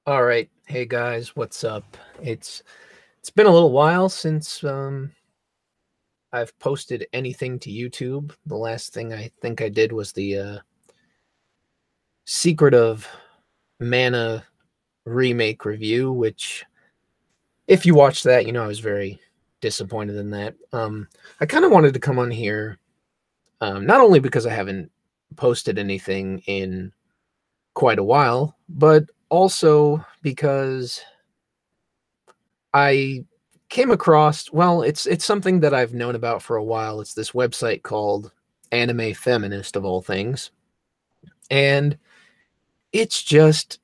All right. Hey guys, what's up? It's been a little while since I've posted anything to YouTube. The last thing I think I did was the Secret of Mana remake review, which if you watched that, you know I was very disappointed in that. I kind of wanted to come on here not only because I haven't posted anything in quite a while, but also because I came across, well, it's something that I've known about for a while. It's this website called Anime Feminist of all things. And it's just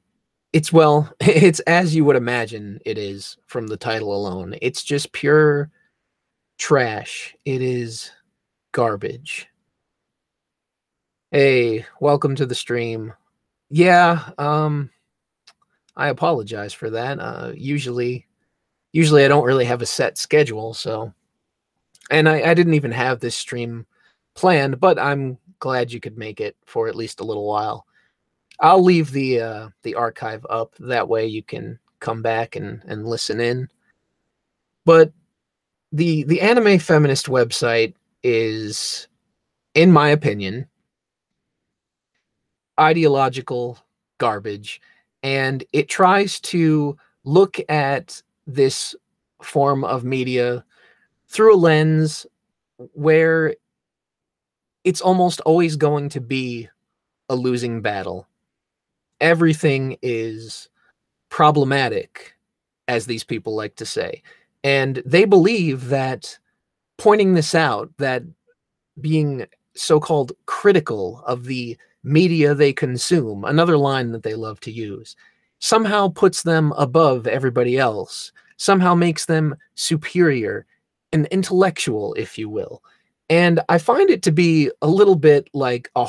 it's well, it's as you would imagine it is from the title alone. It's just pure trash. It is garbage. Hey, welcome to the stream. Yeah, I apologize for that. Usually I don't really have a set schedule, so and I didn't even have this stream planned, but I'm glad you could make it for at least a little while. I'll leave the archive up. That way you can come back and listen in. But the Anime Feminist website is, in my opinion, ideological garbage, and it tries to look at this form of media through a lens where it's almost always going to be a losing battle. Everything is problematic, as these people like to say. And they believe that pointing this out, that being so-called critical of the media they consume, another line that they love to use, somehow puts them above everybody else, somehow makes them superior and intellectual, if you will. And I find it to be a little bit like a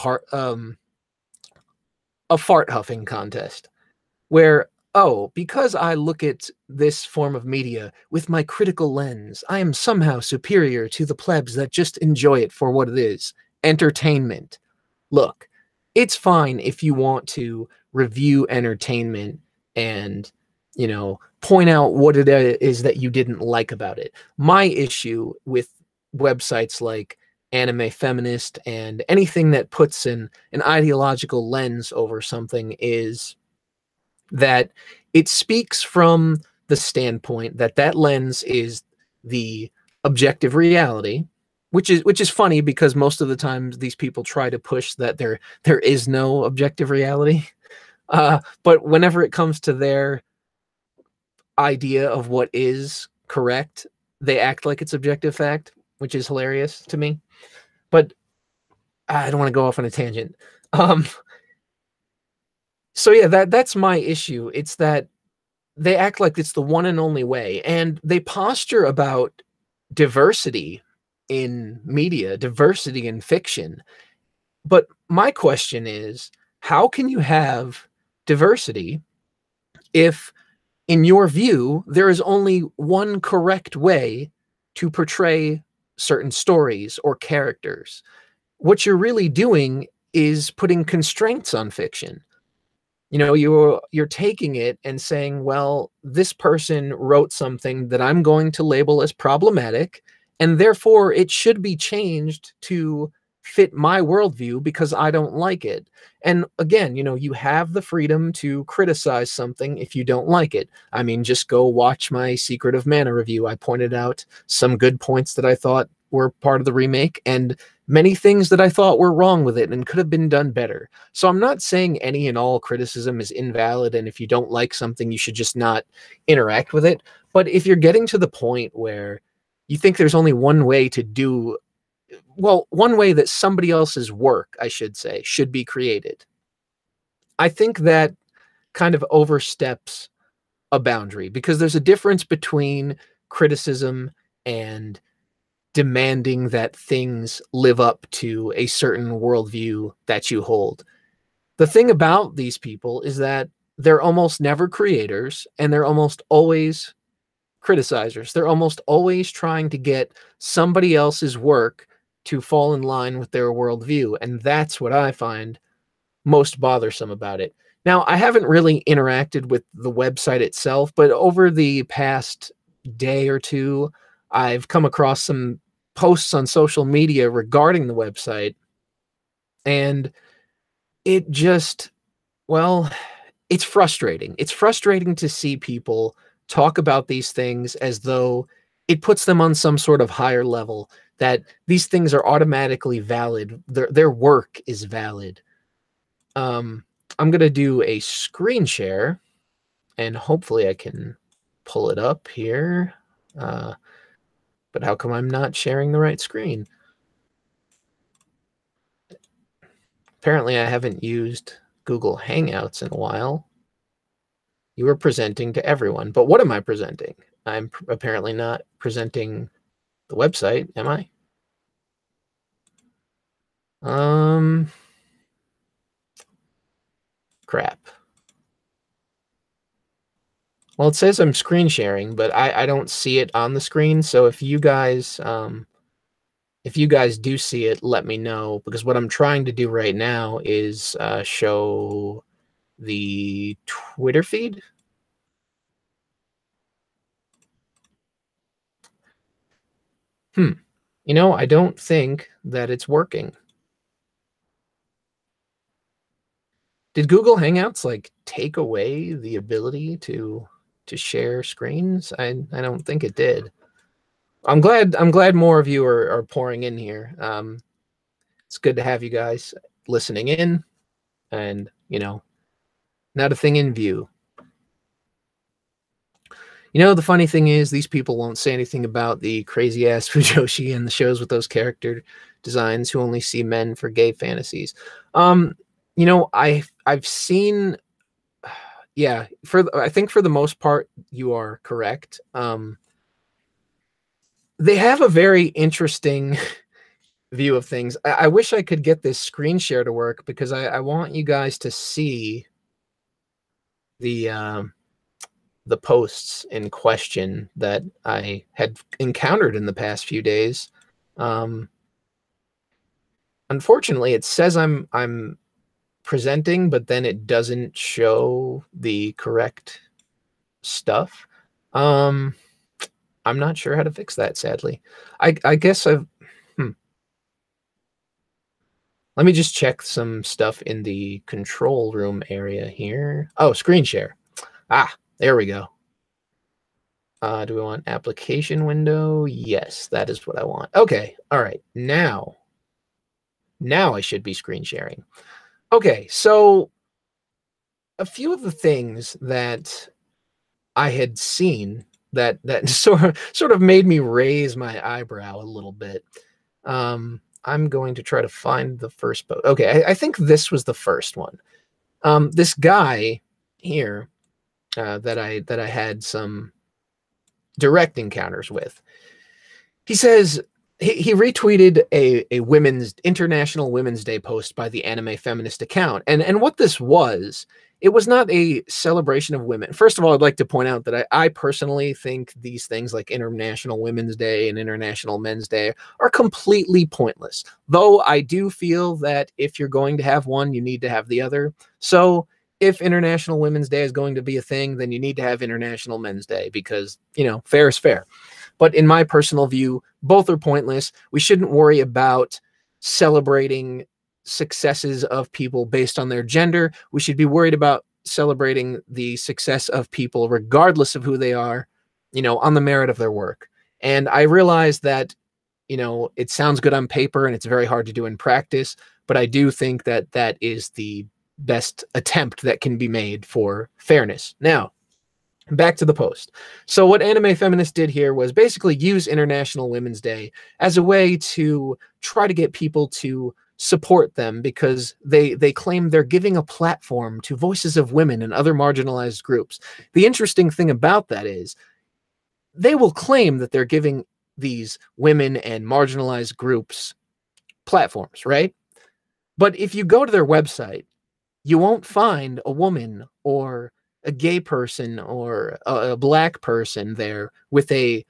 fart huffing contest where, oh, because I look at this form of media with my critical lens, I am somehow superior to the plebs that just enjoy it for what it is, entertainment. Look, it's fine if you want to review entertainment and, point out what it is that you didn't like about it. My issue with websites like Anime Feminist and anything that puts an ideological lens over something is that it speaks from the standpoint that that lens is the objective reality, which is funny because most of the time these people try to push that there is no objective reality. But whenever it comes to their idea of what is correct, they act like it's objective fact, which is hilarious to me. But I don't want to go off on a tangent. Um, so yeah, that's my issue. It's that they act like it's the one and only way, and they posture about diversity in media, diversity in fiction. But my question is, how can you have diversity if, in your view, there is only one correct way to portray certain stories or characters? What you're really doing is putting constraints on fiction. You're taking it and saying, well, this person wrote something that I'm going to label as problematic, and therefore it should be changed to fit my worldview because I don't like it. And again, you have the freedom to criticize something if you don't like it. I mean, just go watch my Secret of Mana review. I pointed out some good points that I thought were part of the remake, and many things that I thought were wrong with it and could have been done better. So I'm not saying any and all criticism is invalid, and if you don't like something, you should just not interact with it. But if you're getting to the point where you think there's only one way to do, well, one way that somebody else's work, I should say, should be created, I think that kind of oversteps a boundary, because there's a difference between criticism and demanding that things live up to a certain worldview that you hold. The thing about these people is that they're almost never creators, and they're almost always criticizers. They're almost always trying to get somebody else's work to fall in line with their worldview. And that's what I find most bothersome about it. Now, I haven't really interacted with the website itself, but over the past day or two, I've come across some posts on social media regarding the website, and it just, well, it's frustrating. It's frustrating to see people talk about these things as though it puts them on some sort of higher level, that these things are automatically valid. Their work is valid. Um, I'm going to do a screen share, and hopefully I can pull it up here. But how come I'm not sharing the right screen? Apparently I haven't used Google Hangouts in a while. You are presenting to everyone, but what am I presenting? I'm apparently not presenting the website, am I? Crap. Well, it says I'm screen sharing, but I don't see it on the screen. So if you guys do see it, let me know, because what I'm trying to do right now is show the Twitter feed. You know, I don't think that it's working. Did Google Hangouts like take away the ability to share screens? I don't think it did. I'm glad more of you are pouring in here. It's good to have you guys listening in, and not a thing in view. The funny thing is, these people won't say anything about the crazy ass Fujoshi and the shows with those character designs who only see men for gay fantasies. I've seen, yeah, I think for the most part you are correct. They have a very interesting view of things. I wish I could get this screen share to work, because I want you guys to see the posts in question that I had encountered in the past few days. Unfortunately, it says I'm presenting, but then it doesn't show the correct stuff. I'm not sure how to fix that, sadly. I guess I've let me just check some stuff in the control room area here. Oh, screen share. There we go. Do we want application window? Yes, that is what I want. Okay, all right. Now I should be screen sharing. Okay, so a few of the things that I had seen that sort of made me raise my eyebrow a little bit. I'm going to try to find the first post. Okay, I think this was the first one. This guy here that I had some direct encounters with. He says he retweeted a International Women's Day post by the Anime Feminist account, and what this was, it was not a celebration of women. First of all, I'd like to point out that I personally think these things like International Women's Day and International Men's Day are completely pointless. Though I do feel that if you're going to have one, you need to have the other. So if International Women's Day is going to be a thing, then you need to have International Men's Day, because, fair is fair. But in my personal view, both are pointless. We shouldn't worry about celebrating successes of people based on their gender. We should be worried about celebrating the success of people regardless of who they are, on the merit of their work. And I realize that, it sounds good on paper and it's very hard to do in practice, but I do think that that is the best attempt that can be made for fairness. Now, back to the post. So what Anime Feminist did here was basically use International Women's Day as a way to try to get people to support them, because they claim they're giving a platform to voices of women and other marginalized groups. The interesting thing about that is they will claim that they're giving these women and marginalized groups platforms, right? But if you go to their website, you won't find a woman or a gay person or a black person there with a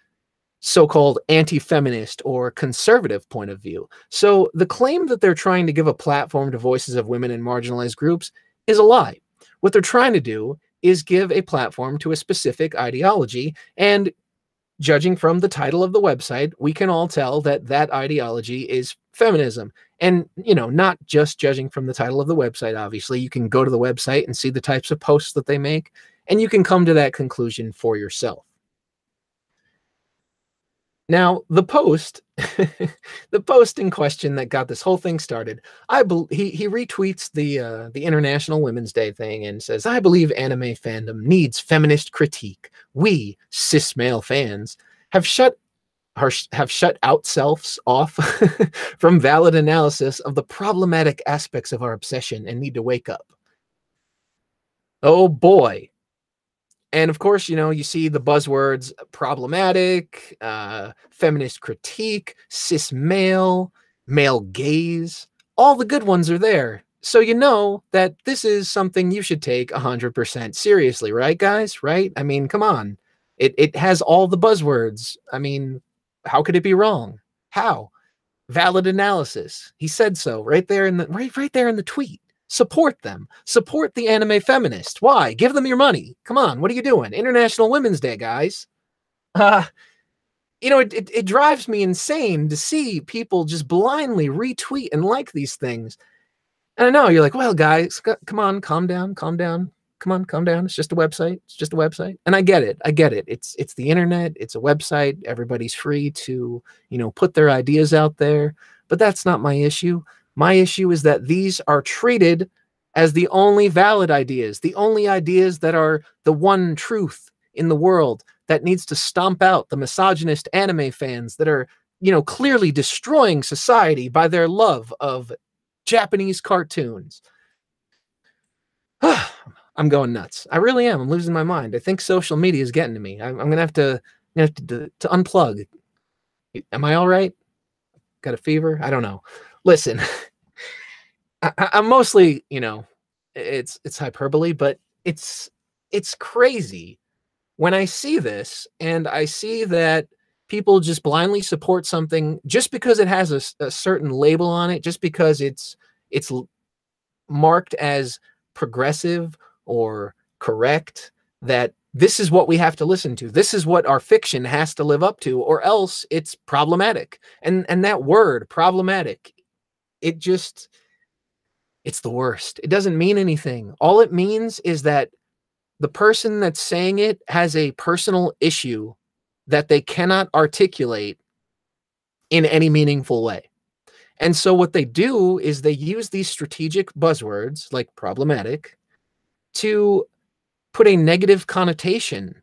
so-called anti-feminist or conservative point of view. So the claim that they're trying to give a platform to voices of women and marginalized groups is a lie. What they're trying to do is give a platform to a specific ideology, and judging from the title of the website, we can all tell that that ideology is feminism. And, not just judging from the title of the website, obviously, you can go to the website and see the types of posts that they make, and you can come to that conclusion for yourself. Now, the post, the post in question that got this whole thing started, he retweets the International Women's Day thing and says, "I believe anime fandom needs feminist critique. We cis male fans have shut out selves off from valid analysis of the problematic aspects of our obsession and need to wake up." Oh boy. And of course, you see the buzzwords problematic, feminist critique, cis male, male gaze. All the good ones are there. So you know that this is something you should take 100% seriously, right, guys? Right? I mean, come on. It has all the buzzwords. I mean, how could it be wrong? How? Valid analysis. He said so right there in the right there in the tweet. Support them. Support the anime feminist. Why? Give them your money. Come on, what are you doing? International Women's Day, guys. It drives me insane to see people just blindly retweet and like these things. And I know you're like, well, guys, come on, calm down, calm down. Come on, calm down. It's just a website. It's just a website. And I get it. I get it. It's the internet. It's a website. Everybody's free to, put their ideas out there. But that's not my issue. My issue is that these are treated as the only valid ideas, the only ideas that are the one truth in the world that needs to stomp out the misogynist anime fans that are, clearly destroying society by their love of Japanese cartoons. I'm going nuts. I really am. I'm losing my mind. I think social media is getting to me. I'm going to have to unplug. Am I all right? Got a fever? I don't know. Listen, I'm mostly, it's hyperbole, but it's crazy when I see this and I see that people just blindly support something just because it has a certain label on it, just because it's marked as progressive or correct, that this is what we have to listen to. This is what our fiction has to live up to, or else it's problematic. And that word, problematic, it's the worst. It doesn't mean anything. All it means is that the person that's saying it has a personal issue that they cannot articulate in any meaningful way. And so what they do is they use these strategic buzzwords like problematic to put a negative connotation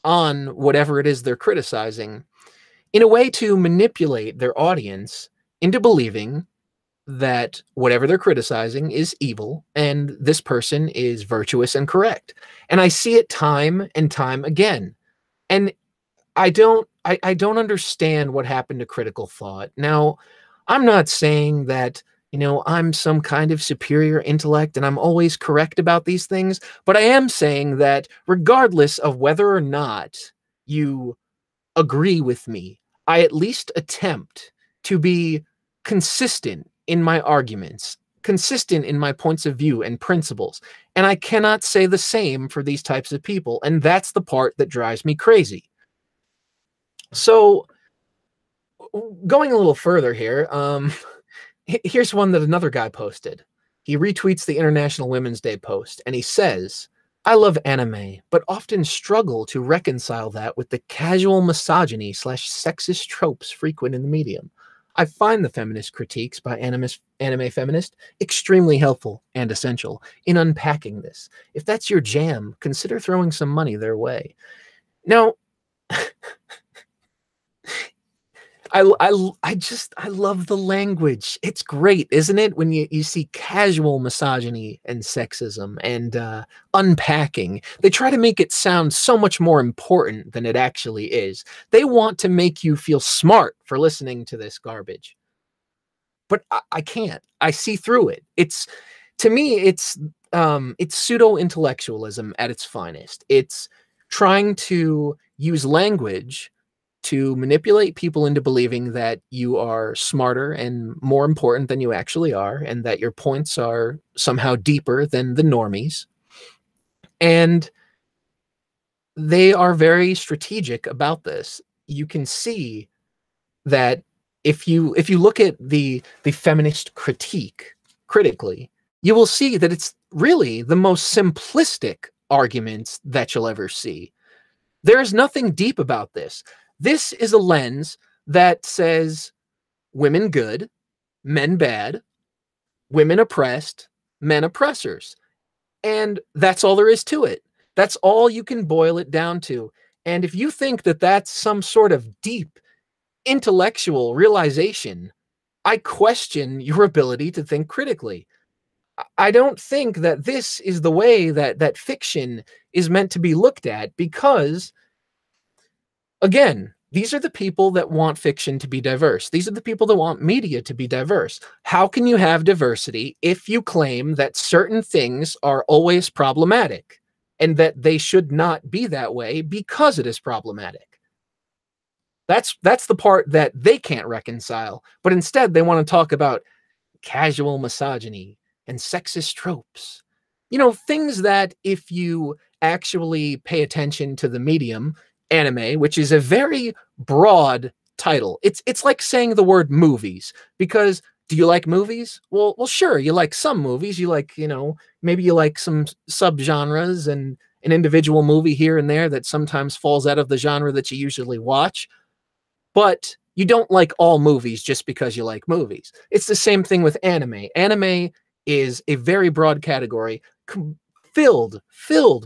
on whatever it is they're criticizing in a way to manipulate their audience into believing that whatever they're criticizing is evil and this person is virtuous and correct. And I see it time and time again. And I don't understand what happened to critical thought. Now, I'm not saying that, I'm some kind of superior intellect and I'm always correct about these things, but I am saying that regardless of whether or not you agree with me, I at least attempt to be consistent in my arguments, consistent in my points of view and principles. And I cannot say the same for these types of people. And that's the part that drives me crazy. So going a little further here, here's one that another guy posted. He retweets the International Women's Day post, and he says, "I love anime, but often struggle to reconcile that with the casual misogyny / sexist tropes frequent in the medium. I find the feminist critiques by anime feminist extremely helpful and essential in unpacking this. If that's your jam, consider throwing some money their way." Now, I love the language. It's great, isn't it? When you see casual misogyny and sexism and unpacking, they try to make it sound so much more important than it actually is. They want to make you feel smart for listening to this garbage. But I can't. I see through it. To me, it's pseudo-intellectualism at its finest. It's trying to use language to manipulate people into believing that you are smarter and more important than you actually are, and that your points are somehow deeper than the normies. And they are very strategic about this. You can see that if you look at the feminist critique critically, you will see that it's really the most simplistic arguments that you'll ever see. There is nothing deep about this. This is a lens that says women good, men bad, women oppressed, men oppressors. And that's all there is to it. That's all you can boil it down to. And if you think that that's some sort of deep intellectual realization, I question your ability to think critically. I don't think that this is the way that fiction is meant to be looked at, because, again, these are the people that want fiction to be diverse. These are the people that want media to be diverse. How can you have diversity if you claim that certain things are always problematic and that they should not be that way because it is problematic? That's the part that they can't reconcile. But instead, they want to talk about casual misogyny and sexist tropes. Things that, if you actually pay attention to the medium, anime, which is a very broad title. It's like saying the word movies, because do you like movies? Well, sure, you like some movies. You like, maybe you like some subgenres and an individual movie here and there that sometimes falls out of the genre that you usually watch. But you don't like all movies just because you like movies. It's the same thing with anime. Anime is a very broad category, filled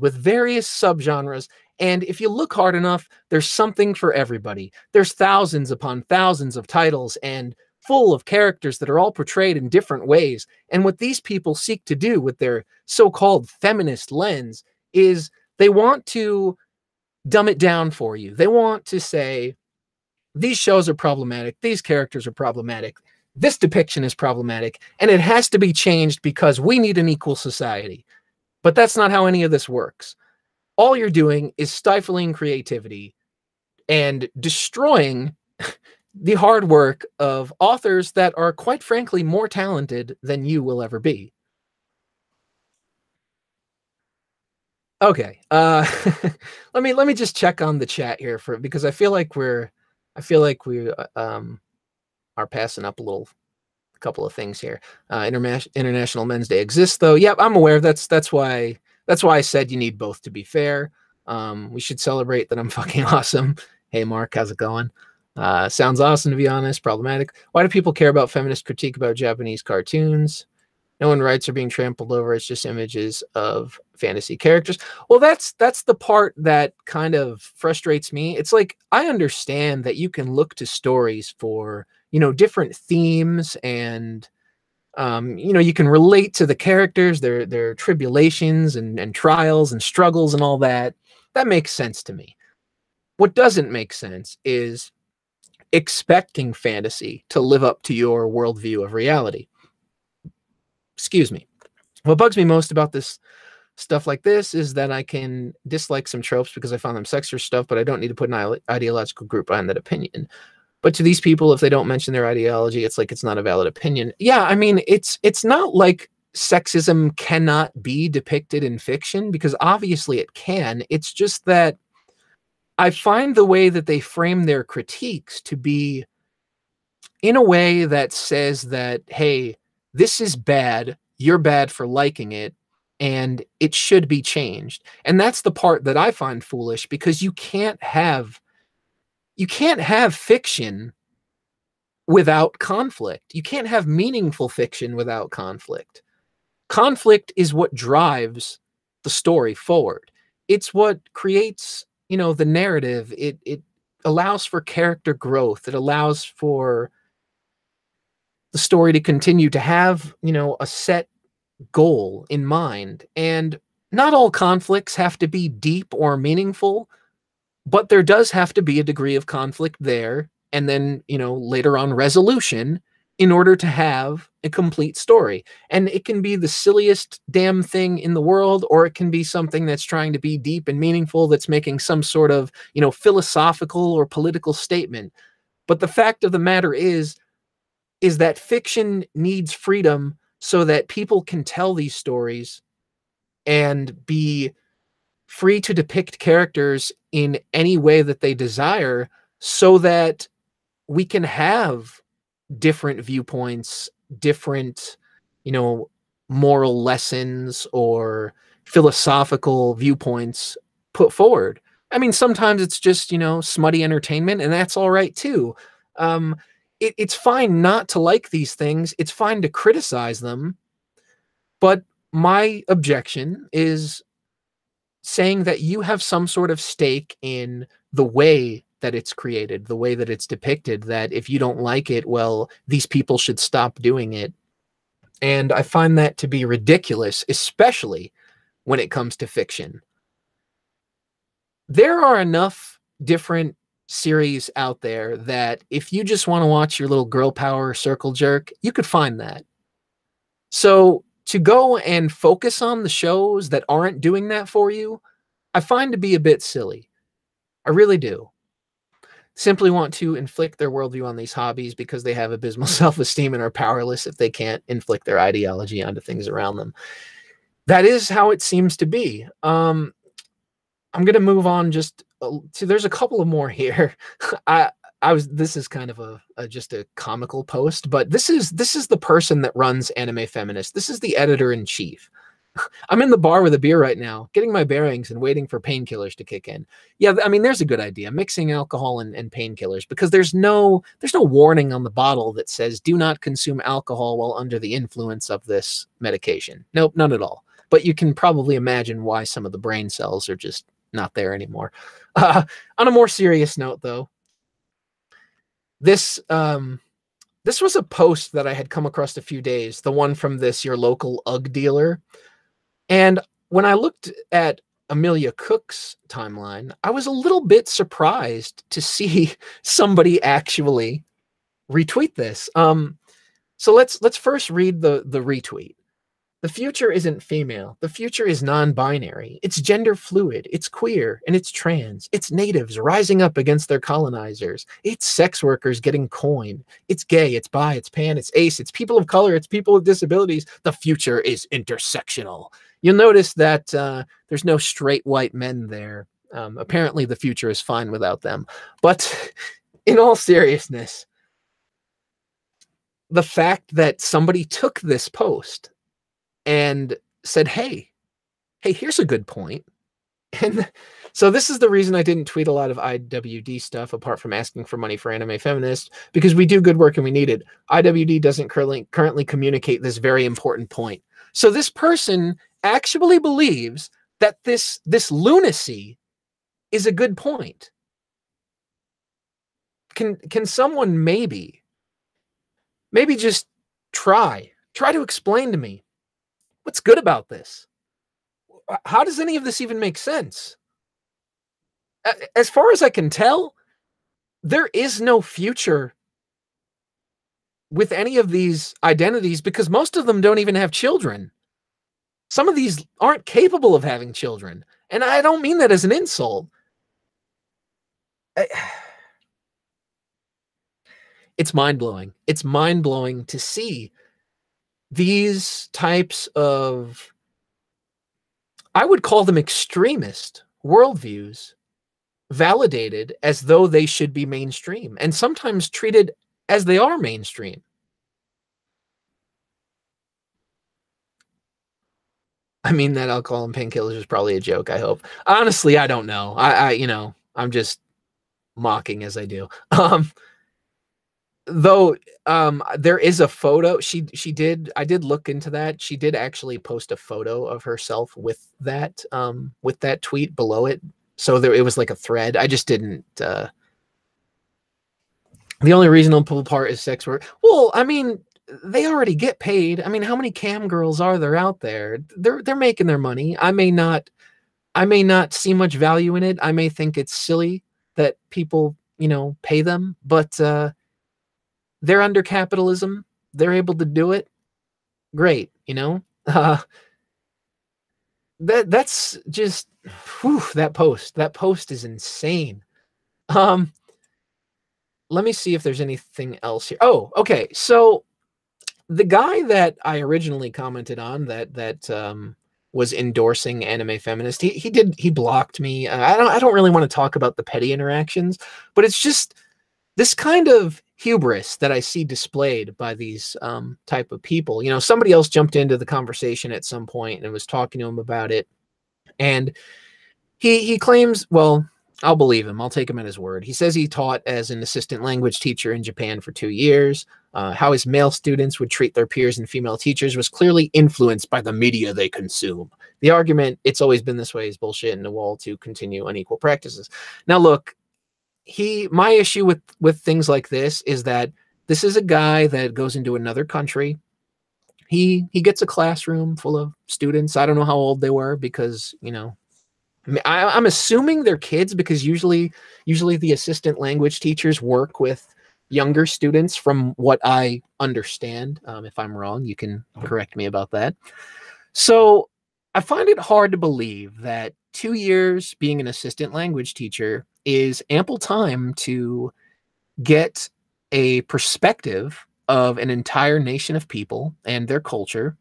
with various subgenres. And if you look hard enough, there's something for everybody. There's thousands upon thousands of titles and full of characters that are all portrayed in different ways. And what these people seek to do with their so-called feminist lens is they want to dumb it down for you. They want to say, these shows are problematic, these characters are problematic, this depiction is problematic, and it has to be changed because we need an equal society. But that's not how any of this works. All you're doing is stifling creativity and destroying the hard work of authors that are, quite frankly, more talented than you will ever be. Okay. Let me just check on the chat here because I feel like we are passing up a couple of things here. International Men's Day exists, though. Yep, I'm aware. That's why I said you need both, to be fair. We should celebrate that I'm fucking awesome. Hey, Mark, how's it going? Sounds awesome, to be honest. Problematic. Why do people care about feminist critique about Japanese cartoons? No one rights are being trampled over. It's just images of fantasy characters. Well, that's the part that kind of frustrates me. It's like, I understand that you can look to stories for, different themes, and you can relate to the characters, their tribulations and trials and struggles and all that. That makes sense to me. What doesn't make sense is expecting fantasy to live up to your worldview of reality. Excuse me. What bugs me most about this stuff like this is that I can dislike some tropes because I found them sexist stuff, but I don't need to put an ideological group behind that opinion. But to these people, if they don't mention their ideology, it's like it's not a valid opinion. Yeah, I mean, it's not like sexism cannot be depicted in fiction, because obviously it can. It's just that I find the way that they frame their critiques to be in a way that says that, hey, this is bad, you're bad for liking it, and it should be changed. And that's the part that I find foolish, because you can't have fiction without conflict. You can't have meaningful fiction without conflict. Conflict is what drives the story forward. It's what creates, the narrative. It allows for character growth. It allows for the story to continue to have, a set goal in mind. And not all conflicts have to be deep or meaningful, but there does have to be a degree of conflict there, and then, later on resolution, in order to have a complete story. And it can be the silliest damn thing in the world, or it can be something that's trying to be deep and meaningful, that's making some sort of, philosophical or political statement. But the fact of the matter is that fiction needs freedom so that people can tell these stories and be free to depict characters in any way that they desire so that we can have different viewpoints, different, you know, moral lessons or philosophical viewpoints put forward. I mean, sometimes it's just, smutty entertainment, and that's all right too. Um, it's fine not to like these things. It's fine to criticize them. But my objection is saying that you have some sort of stake in the way that it's created, the way that it's depicted, that if you don't like it, well, these people should stop doing it. And I find that to be ridiculous, especially when it comes to fiction. There are enough different series out there that if you just want to watch your little girl power circle jerk, you could find that. So to go and focus on the shows that aren't doing that for you, I find to be a bit silly. I really do. Simply want to inflict their worldview on these hobbies because they have abysmal self-esteem and are powerless if they can't inflict their ideology onto things around them. That is how it seems to be. I'm going to move on there's a couple of more here. This is kind of just a comical post, but this is the person that runs Anime Feminist. This is the editor-in-chief. I'm in the bar with a beer right now, getting my bearings and waiting for painkillers to kick in. Yeah, I mean, there's a good idea, mixing alcohol and painkillers, because there's no warning on the bottle that says, do not consume alcohol while under the influence of this medication. Nope, none at all. But you can probably imagine why some of the brain cells are just not there anymore. On a more serious note, though, this was a post that I had come across a few days, the one from your local UGG dealer. And when I looked at Amelia Cook's timeline, I was a little bit surprised to see somebody actually retweet this. So let's first read the retweet. The future isn't female. The future is non-binary. It's gender fluid. It's queer and it's trans. It's natives rising up against their colonizers. It's sex workers getting coin. It's gay. It's bi. It's pan. It's ace. It's people of color. It's people with disabilities. The future is intersectional. You'll notice that there's no straight white men there. Apparently the future is fine without them. But in all seriousness, the fact that somebody took this post and said, hey, here's a good point. And so this is the reason I didn't tweet a lot of IWD stuff, apart from asking for money for Anime Feminist, because we do good work and we need it. IWD doesn't currently communicate this very important point. So this person actually believes that this lunacy is a good point. Can someone maybe just try to explain to me what's good about this? How does any of this even make sense? As far as I can tell, there is no future with any of these identities because most of them don't even have children. Some of these aren't capable of having children. And I don't mean that as an insult. It's mind-blowing. It's mind-blowing to see these types of, I would call them extremist worldviews, validated as though they should be mainstream, and sometimes treated as they are mainstream. I mean, that alcohol and painkillers is probably a joke, I hope. Honestly, I don't know. I'm just mocking as I do. Though there is a photo. I did look into that. She did actually post a photo of herself with that tweet below it. So it was like a thread. I just didn't the only reasonable part is sex work. Well, I mean, they already get paid. I mean, how many cam girls are there out there? They're making their money. I may not see much value in it. I may think it's silly that people, pay them, but they're under capitalism. They're able to do it. Great, that's just that post is insane. Let me see if there's anything else here. Oh, okay. So the guy that I originally commented on that was endorsing anime feminist. He blocked me. I don't really want to talk about the petty interactions, but it's just this kind of hubris that I see displayed by these type of people. You know, somebody else jumped into the conversation at some point and was talking to him about it, and he claims, well, I'll believe him. I'll take him at his word. He says he taught as an assistant language teacher in Japan for 2 years. How his male students would treat their peers and female teachers was clearly influenced by the media they consume. The argument, it's always been this way, is bullshit, and a wall to continue unequal practices. Now, look, my issue with things like this is that this is a guy that goes into another country. He gets a classroom full of students. I don't know how old they were because, you know, I'm assuming they're kids because usually the assistant language teachers work with younger students from what I understand. If I'm wrong, you can correct me about that. So I find it hard to believe that 2 years being an assistant language teacher is ample time to get a perspective of an entire nation of people and their culture,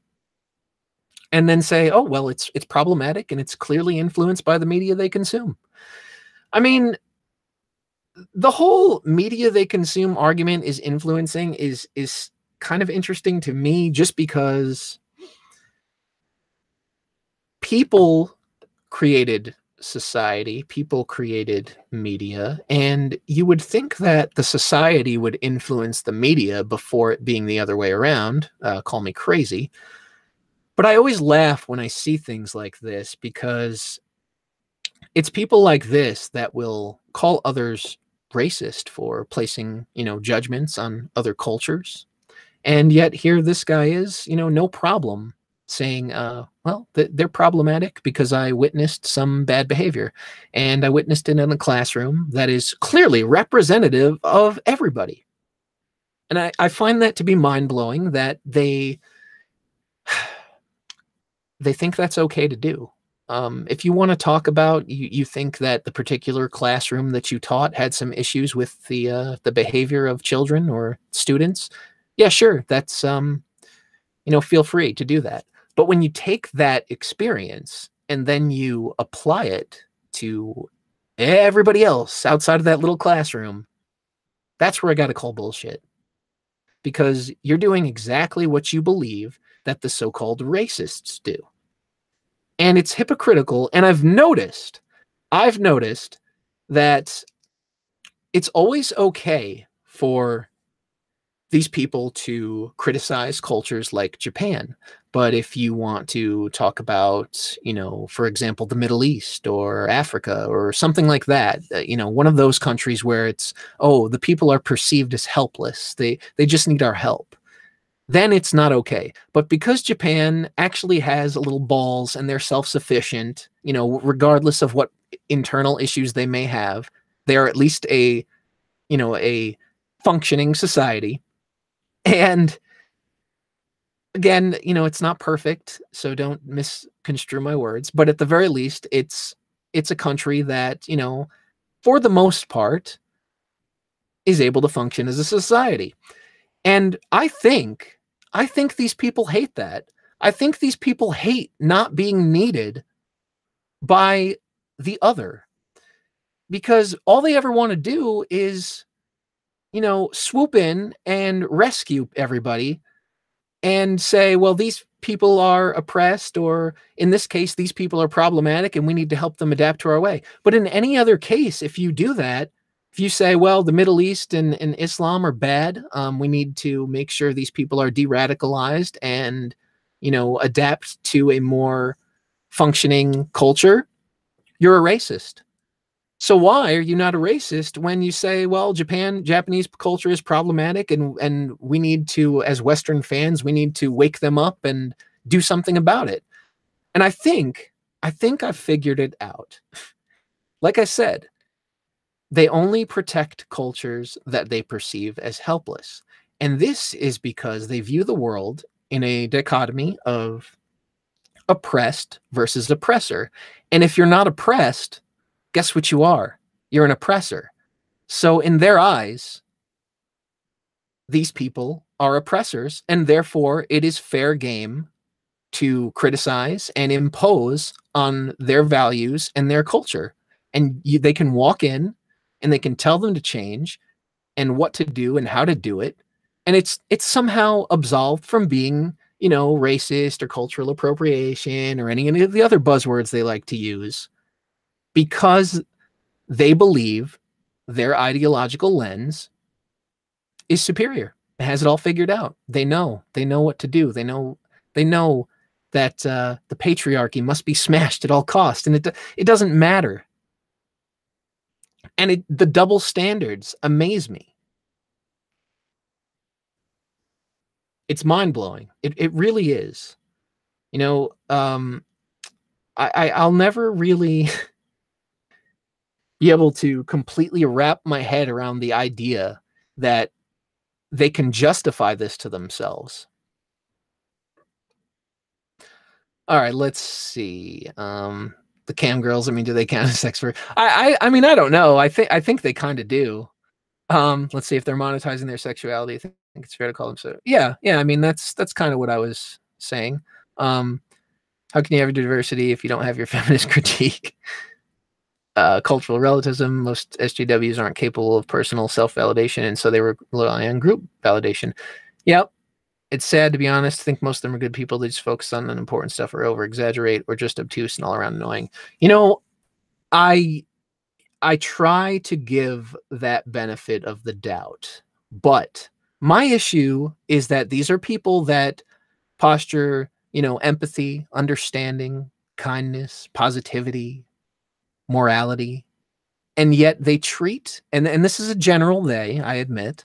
and then say, oh, well, it's problematic and it's clearly influenced by the media they consume. I mean, the whole media they consume argument is influencing is kind of interesting to me just because people created society, people created media, and you would think that the society would influence the media before it being the other way around. Call me crazy. But I always laugh when I see things like this because it's people like this that will call others racist for placing, you know, judgments on other cultures. And yet here this guy is, you know, no problem saying, well, they're problematic because I witnessed some bad behavior. And I witnessed it in a classroom that is clearly representative of everybody. And I find that to be mind-blowing that they think that's okay to do. If you want to talk about, you think that the particular classroom that you taught had some issues with the behavior of children or students, yeah, sure, that's you know, feel free to do that. But when you take that experience and then you apply it to everybody else outside of that little classroom, that's where I got to call bullshit. Because you're doing exactly what you believe that the so-called racists do. And it's hypocritical. And I've noticed that it's always okay for these people to criticize cultures like Japan. But if you want to talk about, you know, for example, the Middle East or Africa or something like that, you know, one of those countries where it's, oh, the people are perceived as helpless. They just need our help. Then it's not okay. But because Japan actually has a little balls and they're self-sufficient, you know, regardless of what internal issues they may have, they are at least a functioning society. And again, you know, it's not perfect, so don't misconstrue my words, but at the very least, it's a country that, you know, for the most part, is able to function as a society. And I think these people hate that. I think these people hate not being needed by the other, because all they ever want to do is, you know, swoop in and rescue everybody and say, well, these people are oppressed, or in this case, these people are problematic and we need to help them adapt to our way. But in any other case, if you do that, if you say, well, the Middle East and Islam are bad, we need to make sure these people are de-radicalized and, you know, adapt to a more functioning culture, you're a racist. So why are you not a racist when you say, well, Japanese culture is problematic and we need to, as Western fans, we need to wake them up and do something about it? And I think I've figured it out. Like I said, they only protect cultures that they perceive as helpless. And this is because they view the world in a dichotomy of oppressed versus oppressor. And if you're not oppressed, guess what you are? You're an oppressor. So in their eyes, these people are oppressors, and therefore it is fair game to criticize and impose on their values and their culture. And they can walk in and they can tell them to change and what to do and how to do it. And it's somehow absolved from being, racist or cultural appropriation or any of the other buzzwords they like to use, because they believe their ideological lens is superior. It has it all figured out. They know what to do. They know that the patriarchy must be smashed at all costs, and it doesn't matter. And the double standards amaze me. It's mind-blowing. It really is. I'll never really be able to completely wrap my head around the idea that they can justify this to themselves. All right, let's see. The cam girls, I mean, do they count as sex for? I mean, I don't know. I think they kind of do. Let's see if they're monetizing their sexuality. I think it's fair to call them so. Yeah. I mean, that's kind of what I was saying. How can you have diversity if you don't have your feminist critique? Cultural relativism. Most SJWs aren't capable of personal self-validation, and so they rely on group validation. Yep. It's sad, to be honest. I think most of them are good people. They just focus on unimportant stuff or over-exaggerate or just obtuse and all around annoying. I try to give that benefit of the doubt, but my issue is that these are people that posture, empathy, understanding, kindness, positivity, morality, and yet they treat, and this is a general they, I admit,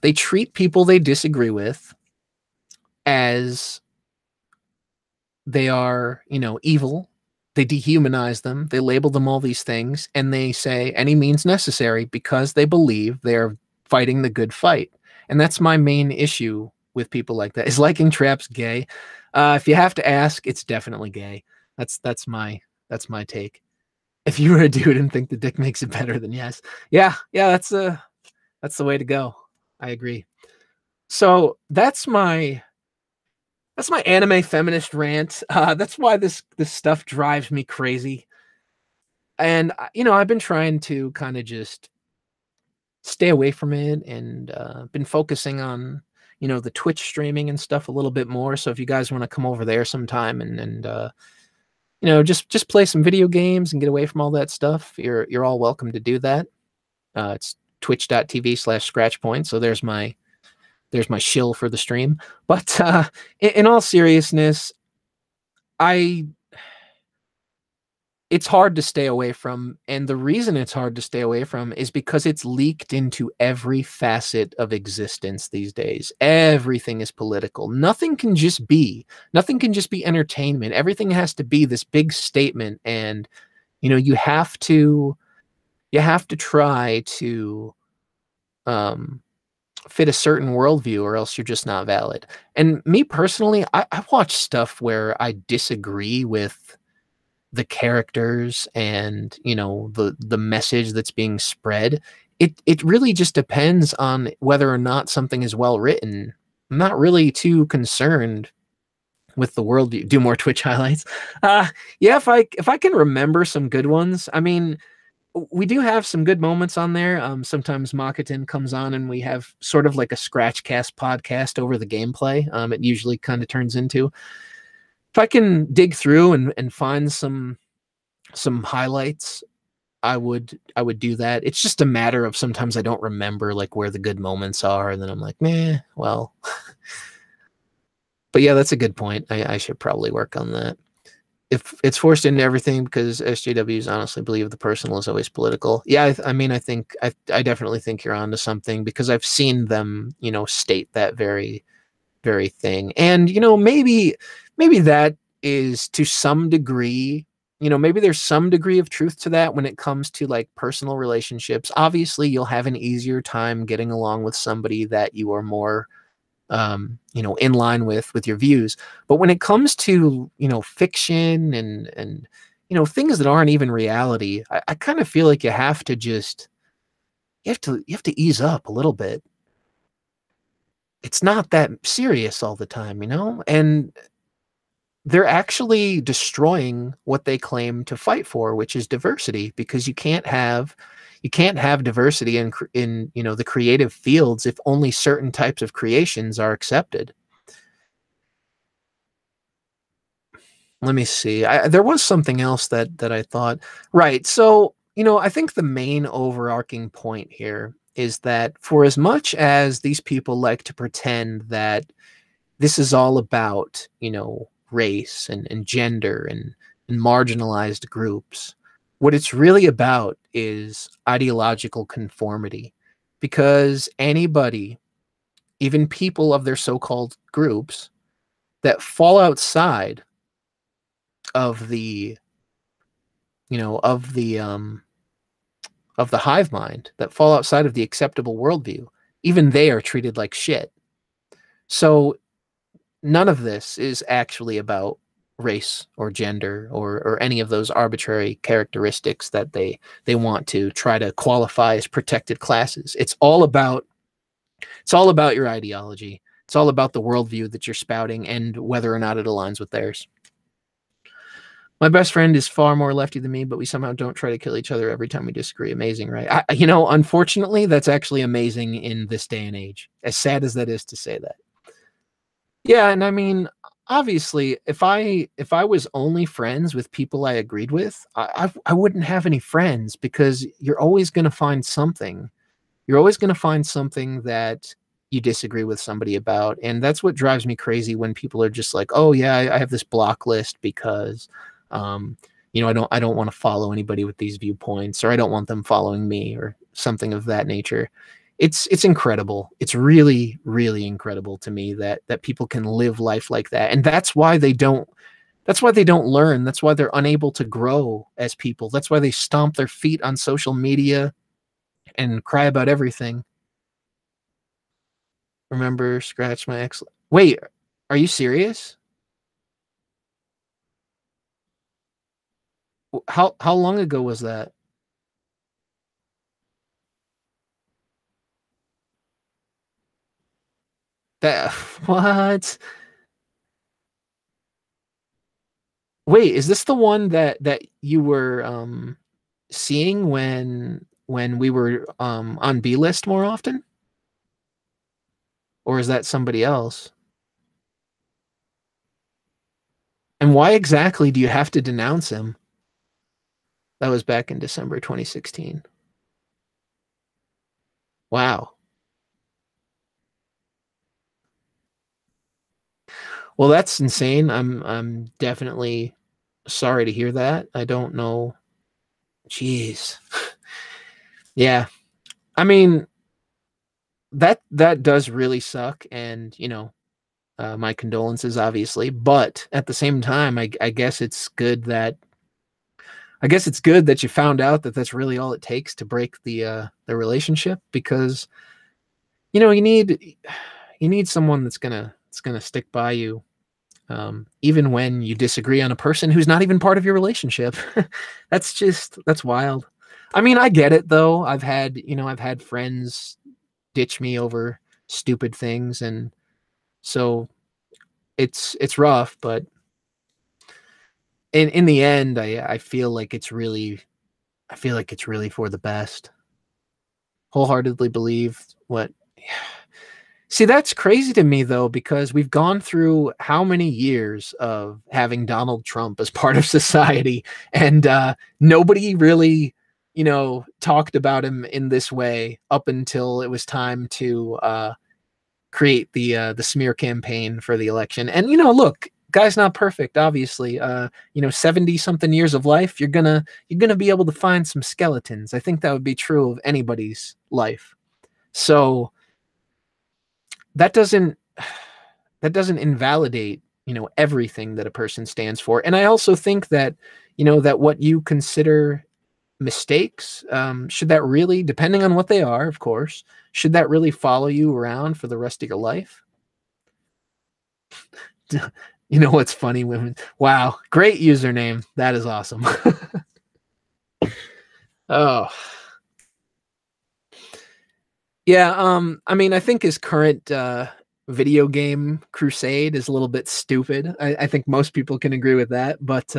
they treat people they disagree with as they are, evil. They dehumanize them. They label them all these things, and they say any means necessary because they believe they're fighting the good fight. And that's my main issue with people like that. Is liking traps gay? If you have to ask, it's definitely gay. That's my take. If you were a dude and think the dick makes it better, then yes. Yeah, that's the way to go. I agree. So that's my anime feminist rant. That's why this stuff drives me crazy. And I've been trying to kind of just stay away from it, and been focusing on the Twitch streaming and stuff a little bit more. So if you guys want to come over there sometime and just play some video games and get away from all that stuff, you're all welcome to do that. It's twitch.tv/scratchpoint. So there's my shill for the stream. But in all seriousness, it's hard to stay away from. And the reason it's hard to stay away from is because it's leaked into every facet of existence these days. Everything is political. Nothing can just be entertainment. Everything has to be this big statement. And, you have to try to fit a certain worldview, or else you're just not valid. And me personally, I watch stuff where I disagree with the characters and the message that's being spread. It really just depends on whether or not something is well written. I'm not really too concerned with the worldview. Do more Twitch highlights. Yeah, if I can remember some good ones. I mean, we do have some good moments on there. Sometimes Makatin comes on and we have sort of like a Scratchcast podcast over the gameplay. It usually kind of turns into. If I can dig through and find some highlights, I would do that. It's just a matter of sometimes I don't remember like where the good moments are, and then I'm like, meh, well. But yeah, that's a good point. I should probably work on that. If it's forced into everything because SJWs honestly believe the personal is always political. Yeah, I mean, I definitely think you're onto something, because I've seen them, state that very, very thing. And, maybe that is to some degree, maybe there's some degree of truth to that when it comes to like personal relationships. Obviously, you'll have an easier time getting along with somebody that you are more in line with your views. But when it comes to, fiction and things that aren't even reality, I kind of feel like you have to ease up a little bit. It's not that serious all the time, and they're actually destroying what they claim to fight for, which is diversity, because you can't have diversity in the creative fields if only certain types of creations are accepted. Let me see. There was something else that I thought. Right. So, I think the main overarching point here is that for as much as these people like to pretend that this is all about, race and gender and marginalized groups, what it's really about is ideological conformity. Because anybody, even people of their so-called groups, that fall outside of the you know of the hive mind, that fall outside of the acceptable worldview, even they are treated like shit. So none of this is actually about race or gender or any of those arbitrary characteristics that they want to try to qualify as protected classes. It's all about your ideology. It's all about the worldview that you're spouting and whether or not it aligns with theirs. My best friend is far more lefty than me, but we somehow don't try to kill each other every time we disagree. Amazing, right? Unfortunately, that's actually amazing in this day and age, as sad as that is to say that. Yeah, and I mean, obviously, if I was only friends with people I agreed with, I wouldn't have any friends, because you're always going to find something. You're always going to find something that you disagree with somebody about, and that's what drives me crazy when people are just like, "Oh yeah, I have this block list because, um, I don't want to follow anybody with these viewpoints, or I don't want them following me, or something of that nature." It's incredible. It's really, really incredible to me that people can live life like that, and that's why they don't. That's why they don't learn. That's why they're unable to grow as people. That's why they stomp their feet on social media and cry about everything. Remember, scratch my ex. Wait, are you serious? How long ago was that? That what? Wait, is this the one that you were seeing when we were on B list more often, or is that somebody else? And why exactly do you have to denounce him? That was back in December 2016. Wow. Well, that's insane. I'm definitely sorry to hear that. I don't know. Jeez. Yeah. I mean, that does really suck, and my condolences, obviously. But at the same time, I guess it's good that you found out that that's really all it takes to break the relationship, because you need someone that's gonna stick by you, even when you disagree on a person who's not even part of your relationship. That's wild. I mean, I get it though. I've had friends ditch me over stupid things, and so it's rough, but in the end, I feel like it's really for the best. Wholeheartedly believe what. See, that's crazy to me though, because we've gone through how many years of having Donald Trump as part of society, and nobody really, talked about him in this way up until it was time to create the smear campaign for the election. And look, guy's not perfect, obviously. 70 something years of life, you're gonna be able to find some skeletons. I think that would be true of anybody's life. So that doesn't that doesn't invalidate everything that a person stands for. And I also think that that what you consider mistakes, should that really, depending on what they are, of course, should that really follow you around for the rest of your life? You know what's funny, women? Wow, great username. That is awesome. Oh, yeah. I mean, I think his current video game crusade is a little bit stupid. I think most people can agree with that, but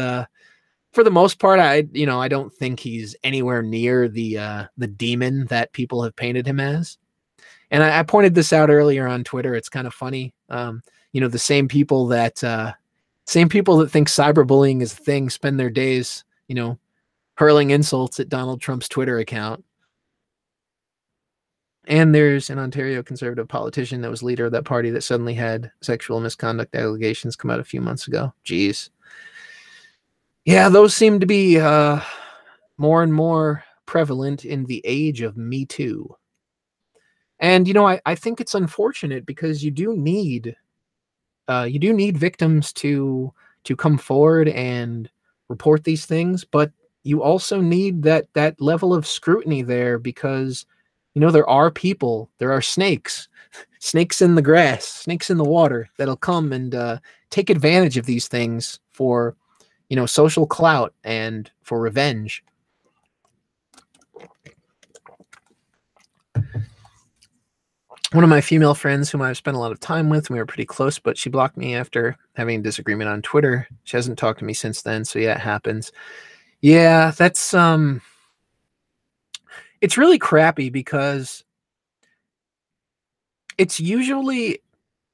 for the most part, I don't think he's anywhere near the demon that people have painted him as. And I pointed this out earlier on Twitter. It's kind of funny. The same people that think cyberbullying is a thing spend their days, hurling insults at Donald Trump's Twitter account. And there's an Ontario Conservative politician that was leader of that party that suddenly had sexual misconduct allegations come out a few months ago. Jeez. Yeah, those seem to be more and more prevalent in the age of Me Too. And, I think it's unfortunate because you do need victims to come forward and report these things, but you also need that level of scrutiny there because there are snakes in the grass, snakes in the water that'll come and take advantage of these things for social clout and for revenge. One of my female friends whom I've spent a lot of time with, and we were pretty close, but she blocked me after having a disagreement on Twitter. She hasn't talked to me since then, so yeah, it happens. Yeah, that's it's really crappy because it's usually,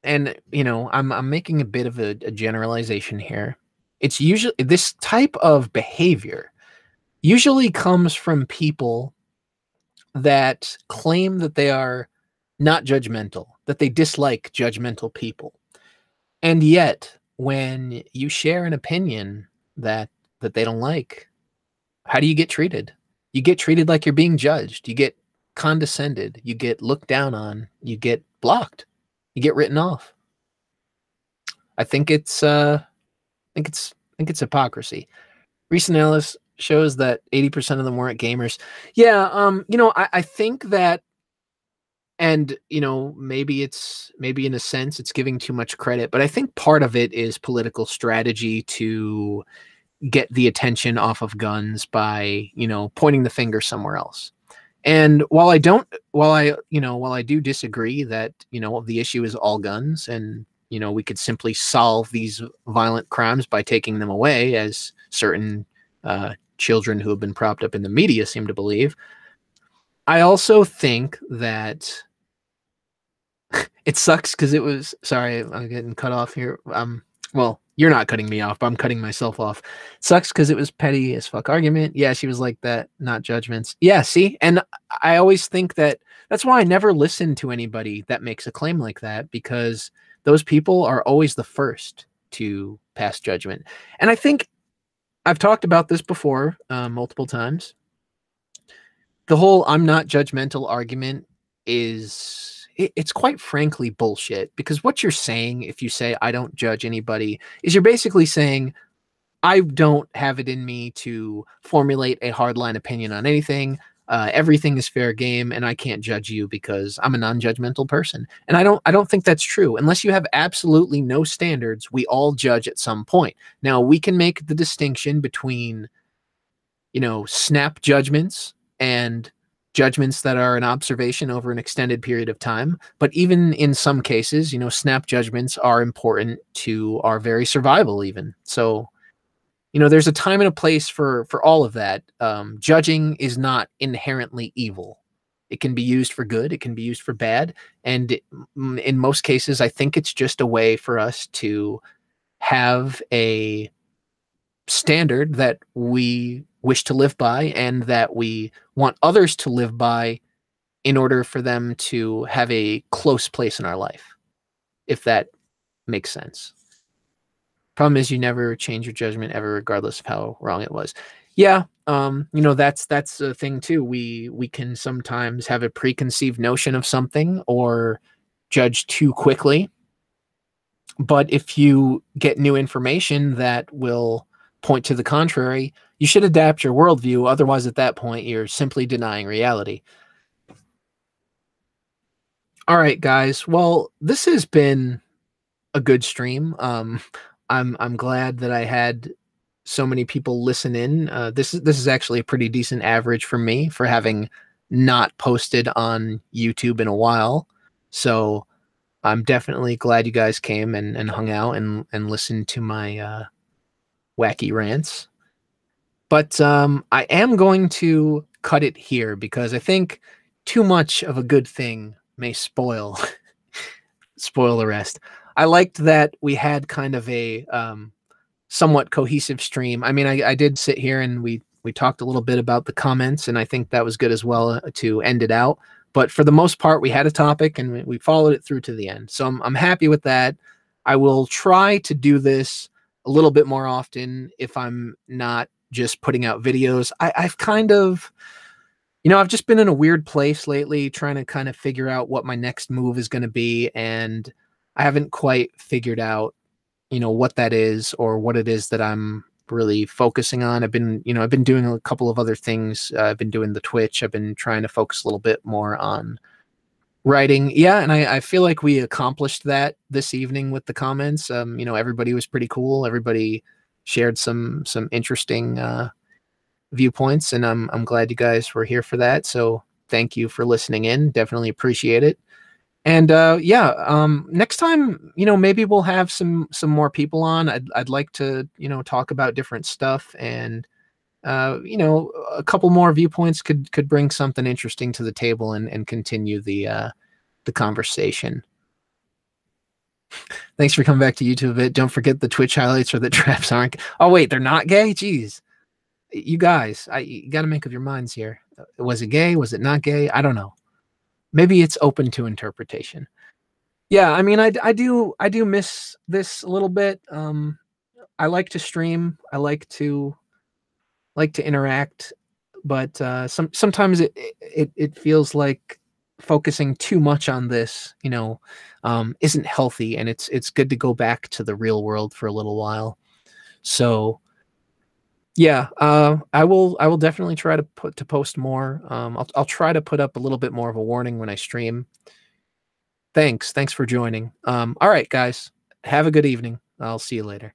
and I'm making a bit of a generalization here. It's usually this type of behavior usually comes from people that claim that they are not judgmental, that they dislike judgmental people. And yet, when you share an opinion that they don't like, how do you get treated? You get treated like you're being judged. You get condescended. You get looked down on. You get blocked. You get written off. I think it's hypocrisy. Recent analysis shows that 80% of them weren't gamers. Yeah, I think that, and maybe in a sense it's giving too much credit, but I think part of it is political strategy to get the attention off of guns by pointing the finger somewhere else. And while I do disagree that the issue is all guns and we could simply solve these violent crimes by taking them away, as certain children who have been propped up in the media seem to believe, I also think that it sucks because it was, sorry, I'm getting cut off here. Well, you're not cutting me off, but I'm cutting myself off. It sucks because it was petty as fuck argument. Yeah, she was like that, not judgments. Yeah, see? And I always think that's why I never listen to anybody that makes a claim like that, because those people are always the first to pass judgment. And I think I've talked about this before multiple times. The whole I'm not judgmental argument it's quite frankly bullshit, because what you're saying if you say I don't judge anybody is you're basically saying I don't have it in me to formulate a hardline opinion on anything. Everything is fair game and I can't judge you because I'm a non-judgmental person. And I don't think that's true. Unless you have absolutely no standards, we all judge at some point. Now we can make the distinction between snap judgments and judgments that are an observation over an extended period of time. But even in some cases, snap judgments are important to our very survival even. So, there's a time and a place for all of that. Judging is not inherently evil. It can be used for good. It can be used for bad. And in most cases, I think it's just a way for us to have a standard that we wish to live by and that we want others to live by in order for them to have a close place in our life, if that makes sense. Problem is you never change your judgment ever, regardless of how wrong it was. Yeah, that's a thing too. We can sometimes have a preconceived notion of something or judge too quickly. But if you get new information that will point to the contrary, you should adapt your worldview. Otherwise, at that point, you're simply denying reality. All right, guys. Well, this has been a good stream. I'm glad that I had so many people listen in. This is actually a pretty decent average for me for having not posted on YouTube in a while. So I'm definitely glad you guys came and hung out and listened to my wacky rants. But I am going to cut it here because I think too much of a good thing may spoil the rest. I liked that we had kind of a somewhat cohesive stream. I mean, I did sit here and we talked a little bit about the comments, and I think that was good as well to end it out. But for the most part, we had a topic and we followed it through to the end. So I'm happy with that. I will try to do this a little bit more often if I'm not just putting out videos. I've kind of, I've just been in a weird place lately trying to kind of figure out what my next move is going to be. And I haven't quite figured out, what that is or what it is that I'm really focusing on. I've been doing a couple of other things. I've been doing the Twitch. I've been trying to focus a little bit more on writing. Yeah. And I feel like we accomplished that this evening with the comments. Everybody was pretty cool. Everybody shared some interesting, viewpoints, and I'm glad you guys were here for that. So thank you for listening in. Definitely appreciate it. And next time, maybe we'll have some more people on. I'd like to, talk about different stuff, and a couple more viewpoints could bring something interesting to the table and continue the conversation. Thanks for coming back to YouTube a bit. Don't forget the Twitch highlights or the traps aren't. Oh wait, they're not gay? Jeez. You guys, you got to make up your minds here. Was it gay? Was it not gay? I don't know. Maybe it's open to interpretation. Yeah, I mean, I do miss this a little bit. I like to stream. I like to interact, but sometimes it feels like focusing too much on this, isn't healthy, and it's good to go back to the real world for a little while. So yeah, I will definitely try to post more. I'll try to put up a little bit more of a warning when I stream. Thanks for joining. All right, guys, have a good evening. I'll see you later.